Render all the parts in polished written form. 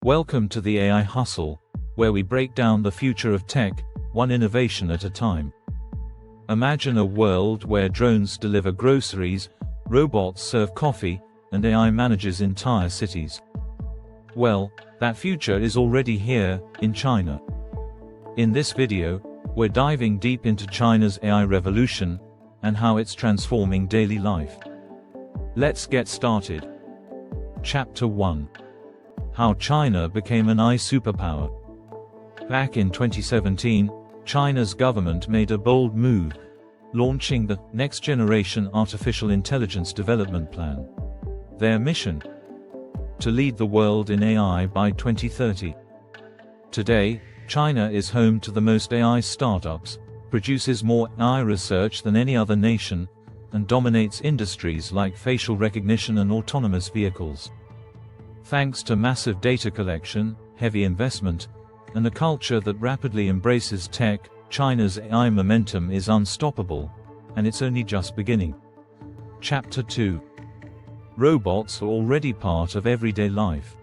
Welcome to the AI Hustle, where we break down the future of tech, one innovation at a time. Imagine a world where drones deliver groceries, robots serve coffee, and AI manages entire cities. Well, that future is already here, in China. In this video, we're diving deep into China's AI revolution, and how it's transforming daily life. Let's get started. Chapter 1. How China became an AI superpower. Back in 2017, China's government made a bold move, launching the Next Generation Artificial Intelligence Development Plan. Their mission? To lead the world in AI by 2030. Today, China is home to the most AI startups, produces more AI research than any other nation, and dominates industries like facial recognition and autonomous vehicles. Thanks to massive data collection, heavy investment, and a culture that rapidly embraces tech, China's AI momentum is unstoppable, and it's only just beginning. Chapter 2. Robots are already part of everyday life.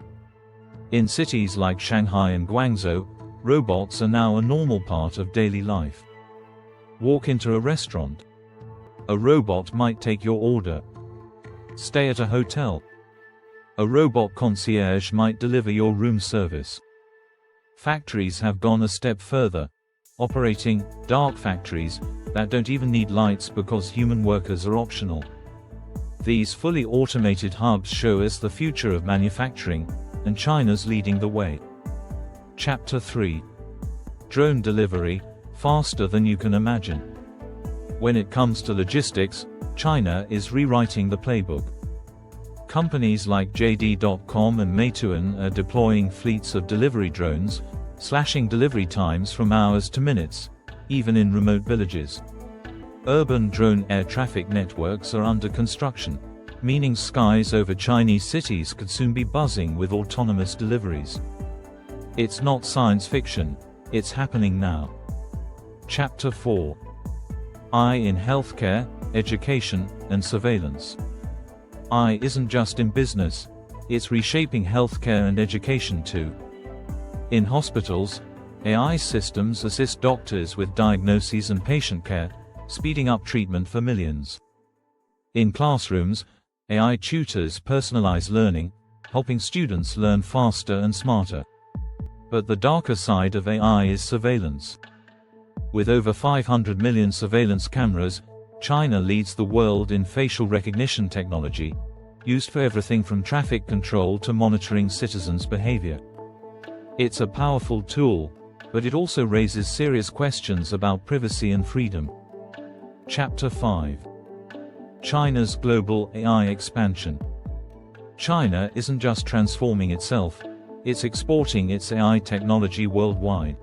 In cities like Shanghai and Guangzhou, robots are now a normal part of daily life. Walk into a restaurant. A robot might take your order. Stay at a hotel. A robot concierge might deliver your room service. Factories have gone a step further, operating dark factories that don't even need lights because human workers are optional. These fully automated hubs show us the future of manufacturing, and China's leading the way. Chapter 3. Drone delivery, faster than you can imagine. When it comes to logistics, China is rewriting the playbook. Companies like JD.com and Meituan are deploying fleets of delivery drones, slashing delivery times from hours to minutes, even in remote villages. Urban drone air traffic networks are under construction, meaning skies over Chinese cities could soon be buzzing with autonomous deliveries. It's not science fiction, it's happening now. Chapter 4. AI in healthcare, education, and surveillance. AI isn't just in business, it's reshaping healthcare and education too. In hospitals, AI systems assist doctors with diagnoses and patient care, speeding up treatment for millions. In classrooms, AI tutors personalize learning, helping students learn faster and smarter. But the darker side of AI is surveillance. With over 500 million surveillance cameras, China leads the world in facial recognition technology, used for everything from traffic control to monitoring citizens' behavior. It's a powerful tool, but it also raises serious questions about privacy and freedom. Chapter 5. China's global AI expansion. China isn't just transforming itself, it's exporting its AI technology worldwide.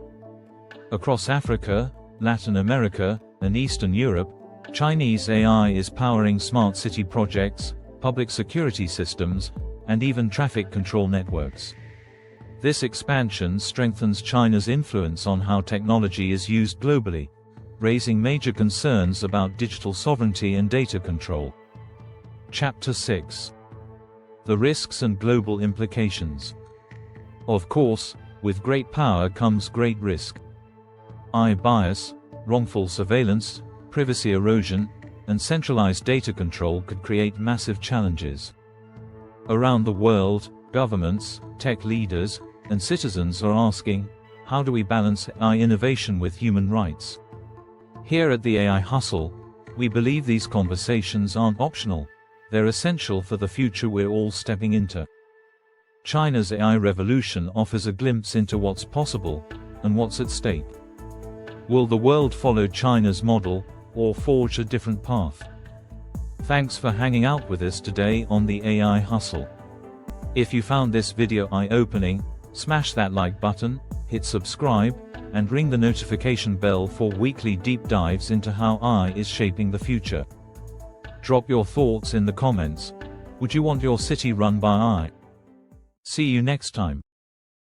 Across Africa, Latin America, and Eastern Europe, Chinese AI is powering smart city projects, public security systems, and even traffic control networks. This expansion strengthens China's influence on how technology is used globally, raising major concerns about digital sovereignty and data control. Chapter 6. The risks and global implications. Of course, with great power comes great risk. AI bias, wrongful surveillance, privacy erosion, and centralized data control could create massive challenges. Around the world, governments, tech leaders, and citizens are asking, how do we balance AI innovation with human rights? Here at the AI Hustle, we believe these conversations aren't optional, they're essential for the future we're all stepping into. China's AI revolution offers a glimpse into what's possible, and what's at stake. Will the world follow China's model, or forge a different path? Thanks for hanging out with us today on the AI Hustle. If you found this video eye-opening, smash that like button, hit subscribe, and ring the notification bell for weekly deep dives into how AI is shaping the future. Drop your thoughts in the comments. Would you want your city run by AI? See you next time.